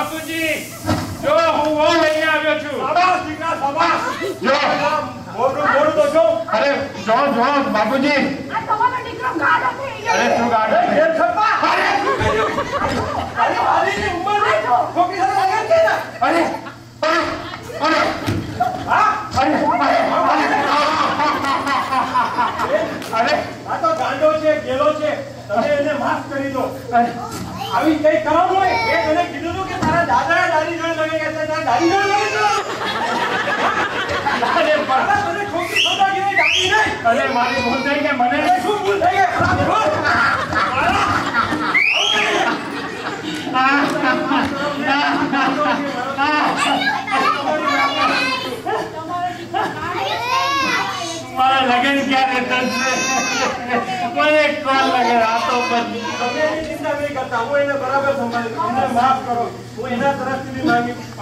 બાપુજી જો હું વો લઈને આવ્યો છું. શાબાશ દીકરા શાબાશ. જો મોડું તો જો. અરે જો બાપુજી. આ તમારો દીકરો ગાડો છે. અરે શું ગાડો છે? એ છપ્પા. અરે મારી ઉંમર ને છોકરી સાથે લગન છે ને. અરે હા અરે આ તો ગાંડો છે ગેલો છે. તમે એને માફ કરી દો. આવી કઈ કામ હોય એ તને કીધું હતું કે તારા દાદા દાદી જોડે લગન કરતા તારા દાદી જોડે લગન કરો. અરે તારા તને છોકરી શોધવા ગઈ દાદી નહીં. અરે મારી ભૂલ થઈ કે મને શું ભૂલ થઈ ગઈ? ખરાબ ભૂલ. મારા લગન ક્યારે થશે? મને કોણ લગન આતો પછી તમે એની ચિંતા નહીં કરતા. હું એને બરાબર સંભાળીશ. અમને માફ કરો. હું એના તરફથી બી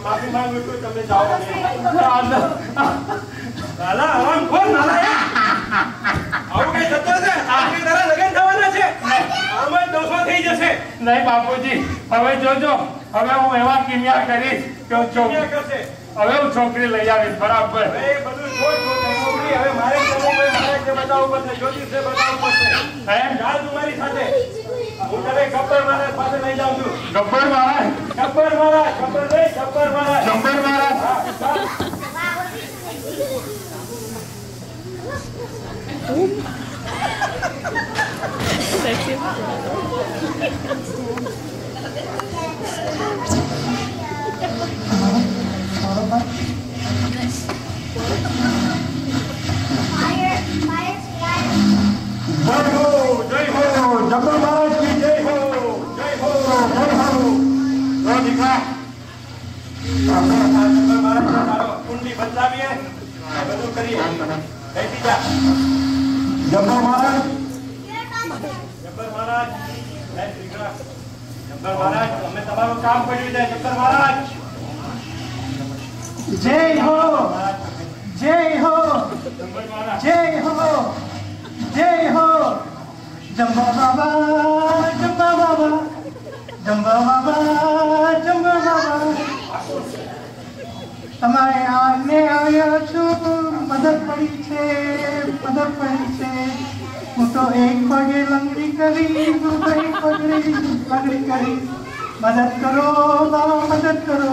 માફી માંગુ છું. તમે જાઓ. લાલા હરામ ખોર લાલા. આવું કઈ થતું હશે? આ કઈ તારા લગન થવાના છે? આમ જ દોષો થઈ જશે. નહીં બાપુજી, હવે જોજો. હવે હું એવા કિમિયા કરીશ કે હું ક્યાં કરશે? હવે હું છોકરી લઈ આવીશ બરાબર. હવે એ બધું છોડ છોકરી. હવે મારે કરવું હોય, મારે જે બતાવવું પડશે, જ્યોતિષે બતાવવું પડશે. ચાલ તું મારી સાથે. હું તને ગબ્બર મહારાજ પાસે લઈ જાઉં છું. ગબ્બર મહારાજ? ગબ્બર મહારાજ, ગબ્બર નહીં, ગબ્બર મહારાજ. ગબ્બર મહારાજ? હા, ચાલ. જય હો, જબ્બર મહારાજ કી જય હો, જય હો, જય હો. ઓ દીકરા, આપણે આ જબ્બર મહારાજનો સારો કુંડલી બદલાવીએ, આ બધું કરીએ. બેસી જા. જબ્બર મહારાજ, જબ્બર મહારાજ, હે દીકરા, જબ્બર મહારાજ, અમે તમારું કામ પડ્યું છે. જબ્બર મહારાજ, જય હો, જય હો, જબ્બર મહારાજ. જય હો, જય હો. જંબા બાબા, જંબા બાબા, જંબા બાબા, જંબા બાબા. તમારે આને આવ્યા છું. મદદ પડી છે, મદદ પડી છે. હું તો એક પગે લંગડી કરી, હું તો એક પગે લંગડી કરી. મદદ કરો બાબા, મદદ કરો.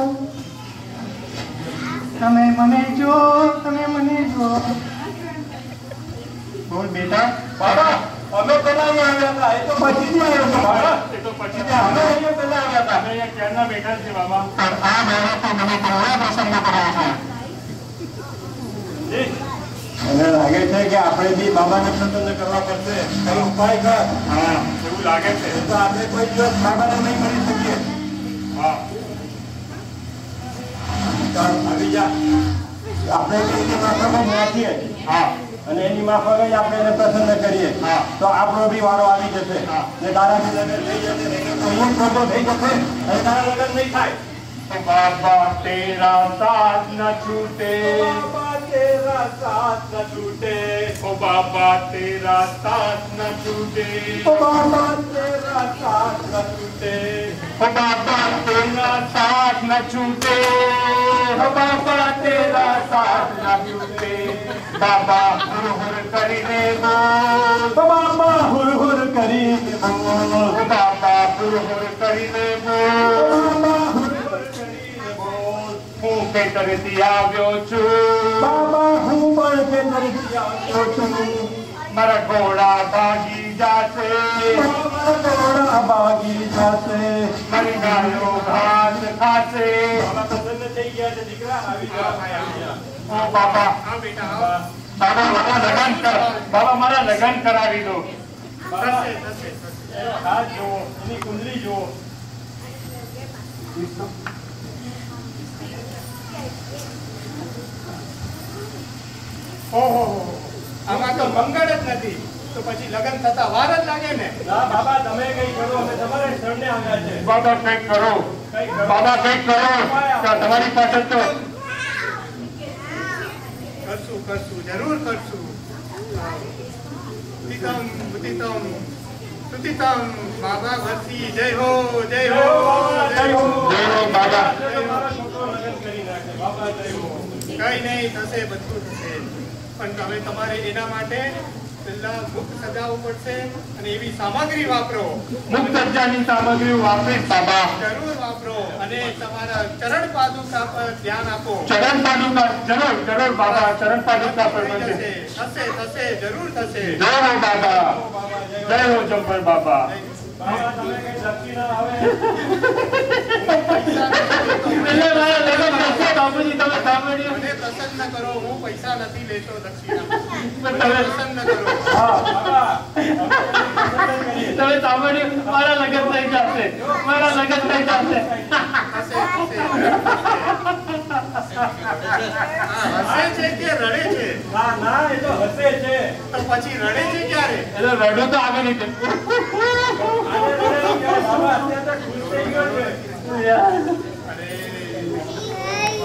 તમે મને જો, તમે મને જો. બોલ બેટા. બાબા, અમે પેલા અહીંયા આવ્યા હતા. એ તો પછીથી આવ્યા હતા. બાબા, એ તો પછી અમે અહીંયા પેલા આવ્યા હતા. અમે અહીંયા ક્યારના બેઠા છે બાબા. મને લાગે છે કે આપણે બી બાબાને પ્રસન્ન કરવા પડશે. કઈ ઉપાય કર. હા એવું લાગે છે. તો આપણે કોઈ દિવસ બાબાને નહીં મળી શકીએ. હા ચાલ આવી જા. આપણે એની માફક નાખીએ હા અને એની માફક જ આપણે એને પ્રસન્ન કરીએ. હા. તો આપણો બી વારો આવી જશે. હા. ને તારા બી લગ્ન થઈ જશે. નહીં તો હું ખોટો થઈ જશે અને તારા લગ્ન નહીં થાય. बाबा तेरा साथ न छूटे, બાબા તેરા સાથ ન છૂટે. ओ बाबा तेरा साथ न छूटे, ઓ બાબા તેરા સાથ ન છૂટે. ओ बाबा तेरा साथ न छूटे, ओ बाबा तेरा साथ न छूटे, बाबा हुर हुर કરીને બોલ, ઓ બાબા હુર હુર કરીને બોલ. ઓ બાબા હુર હુર કરીને બોલ, બાબા હુર હુર કરીને બોલ. હું ખેતરથી આવ્યો છું, બાબા હું પણ ખેતરથી આવ્યો છું. મારા ઘોડા ભાગી જાશે, મારા ઘોડા ભાગી જશે. મારી ગાયો ઘાસ ખાશે, બાબા પ્રસન્ન થઈ ગયા છે. દીકરા આવી જા, આવી જા. ઓ બાબા બાબા મારા લગ્ન કર, બાબા મારા લગ્ન કરાવી દો. બાબા, એનો હાથ જુઓ, એની કુંડલી જુઓ. ઓહો, આમાં તો મંગળ જ નથી. તો પછી લગ્ન થતા વાર જ લાગે ને. ના બાબા, તમે કઈ કરો, અમે તમારે શરણે આવ્યા છે. બાબા કંઈક કરો, કઈ કરો. બાબા કંઈક કરો. તમારી પાસે તો કરશું કરશું, જરૂર કરશું. ઉદિતમ ઉદિતમ સુદિતમ બાબા ભરતી. જય હો, જય હો, જય હો. જય હો બાબા બાબા. મારો છોકરો લગ્ન કરી નાખે બાબા જય હો. કઈ નહીં થશે, બધું થશે. પણ હવે તમારે એના માટે પેલા મુક્ત સજાવવું પડશે અને એવી સામગ્રી વાપરો. મુક્ત સજાની સામગ્રી વાપરીશ બાબા. જરૂર વાપરો અને તમારા ચરણ પાદુકા પર ધ્યાન આપો. ચરણ પાદુકા જરૂર બાબા. ચરણ પાદુકા પર થશે, થશે, જરૂર થશે. જય હો બાબા. જય હો જંબર બાબા. બાબા તમે કઈ દક્ષિણા આવે એટલે મારા લગ્ન થશે બાપુજી. તમે સાંભળ્યું? મને પ્રસન્ન કરો, હું પૈસા નથી લેતો દક્ષિણા. તમે પ્રસન્ન કરો. હા બાબા તમે સાંભળ્યું? મારા લગ્ન થઈ જશે. મારા લગ્ન થઈ જશે. થશે, હસે છે કે રડે છે? ના ના એ તો હસે છે તો પછી રડે છે ક્યારે? એટલે રડો તો આગળ નહીં. બાબા અત્યારે તો ખુશ થઈ ગયો છે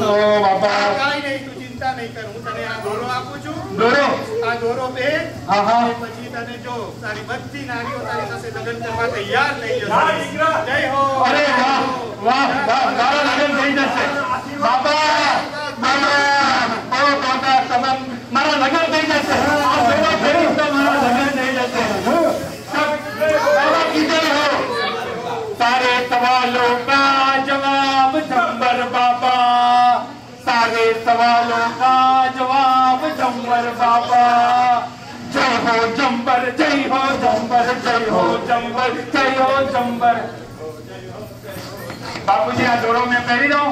ઓ બાબા. કાંઈ નહીં, તું ચિંતા નહીં કર. હું તને આ દોરો આપું છું. દોરો. આ દોરો પહેર. હા, હા. અને પછી તને જો તારી બધી નારીઓ તારી સાથે લગ્ન કરવા તૈયાર થઈ હા, જશે. દીકરા. જય હો. અરે વાહ વાહ વાહ. મારા લગ્ન થઈ જશે બાબા. બાબા ઓ બાબા તમે મારા લગ્ન થઈ જશે. આ દોરો ફેરીશ તો મારા લગ્ન થઈ જશે. બાબા કીધે હો. सारे सवालों का जवाब जंबर बाबा. सारे सवालों का जवाब जंबर बाबा. जय हो जंबर, जय हो जंबर, जय हो जंबर, जय हो जंबर. बापूजी आ दोरो में पहरी दो.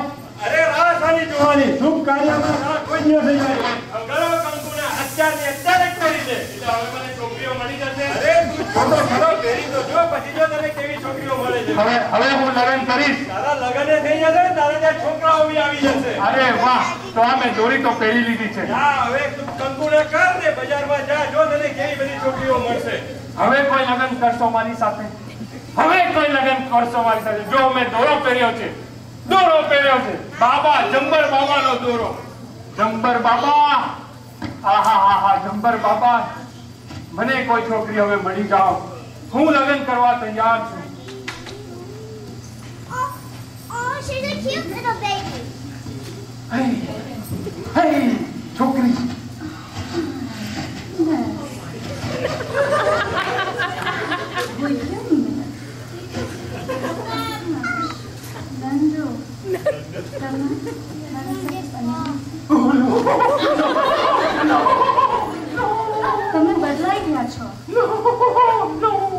અરે રાહ સાની જોવાની શુભ કાર્યમાં રાહ કોઈ ન થઈ જાય. ગળો કંકુના અત્યારની અત્યારે જ કરી દે. એટલે હવે મને છોકરીઓ મળી જશે. અરે તું છોટો ખરો પહેરી તો જો પછી જો તને કેવી છોકરીઓ મળે છે. હવે હું લગ્ન કરીશ. તારા લગને થઈ જશે તારા ત્યાં છોકરાઓ બી આવી જશે. અરે વાહ. તો આ મેં દોરી તો પહેરી લીધી છે. જા હવે તું કંકુને કર ને બજારમાં જા જો તને કેવી બધી છોકરીઓ મળશે. હવે કોઈ લગ્ન કરશો મારી સાથે? હવે કોઈ લગ્ન કરશો મારી સાથે? જો મેં દોરો પહેર્યો છે. દોરો પહેર્યો છે બાબા. જંબર બાબાનો દોરો. જંબર બાબા. આહા જંબર બાબા. મને કોઈ છોકરી હવે મળી જાઓ. હું લગ્ન કરવા તૈયાર છું. Oh, she's a cute little baby. હે હે છોકરી. તમે બદલાઈ ગયા છો. નો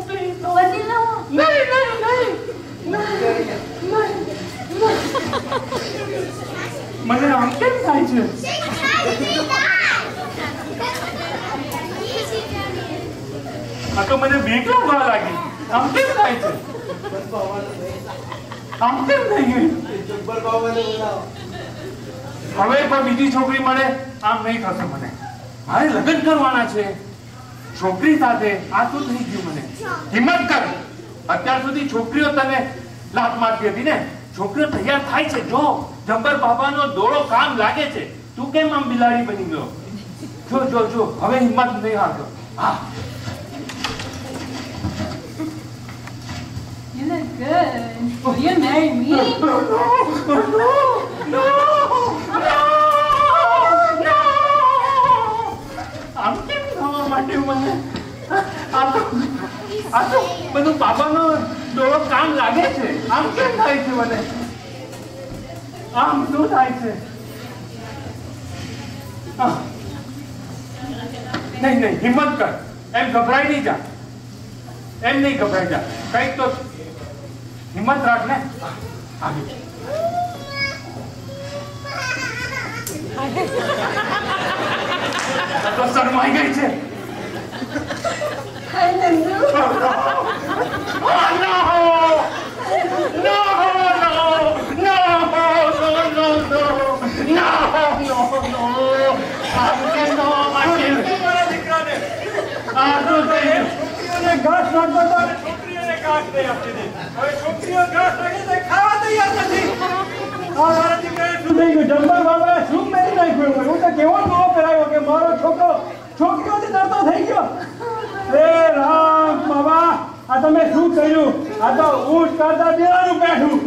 પ્લીઝ નો. બદલી લો. મને આમ કેમ થાય છે? આ તો મને બીક લાગવા લાગી. આમ કેમ થાય છે? આમ કેમ થઈ ગયું? હવે કોઈ બીજી છોકરી મળે આમ નહીં થશે મને. મારે લગ્ન કરવાના છે છોકરી સાથે. આ તો થઈ ગયું મને. હિંમત કર. અત્યાર સુધી છોકરીઓ તને લાત મારતી હતી ને. છોકરીઓ તૈયાર થાય છે. જો જંબર બાબાનો દોરો કામ લાગે છે. તું કેમ આમ બિલાડી બની ગયો? જો જો જો હવે હિંમત નહીં હારતો. હા. You look good. Will you marry me? No. આમ કેમ થવા માંડ્યું મને? આ તો બધું બાબાનો દોરો કામ લાગે છે. આમ કેમ થાય છે મને? આમ શું થાય છે? નહીં હિંમત કર. એમ ગભરાઈ નહીં જા. એમ નહીં ગભરાઈ જા. કઈક તો હિંમત રાખ ને. આવી તો શરમાઈ ગઈ છે. Hi, Nandu. છોકરીઓને ઘાસ નાખતો હતો અને છોકરીઓને ઘાસ નહીં આપતી હતી. હવે છોકરીઓ ઘાસ નાખે તો ખાવા તૈયાર નથી. આ મારા દીકરાને શું થઈ ગયું? જંબર બાબાએ શું પહેરી નાખ્યું? હું તો કેવો નવો પહેરાયો કે મારો છોકરો છોકરીઓથી ડરતો થઈ ગયો. હે રામ બાબા, આ તમે શું કર્યું? આ તો ઊંટ કરતા બેવાનું બેઠું.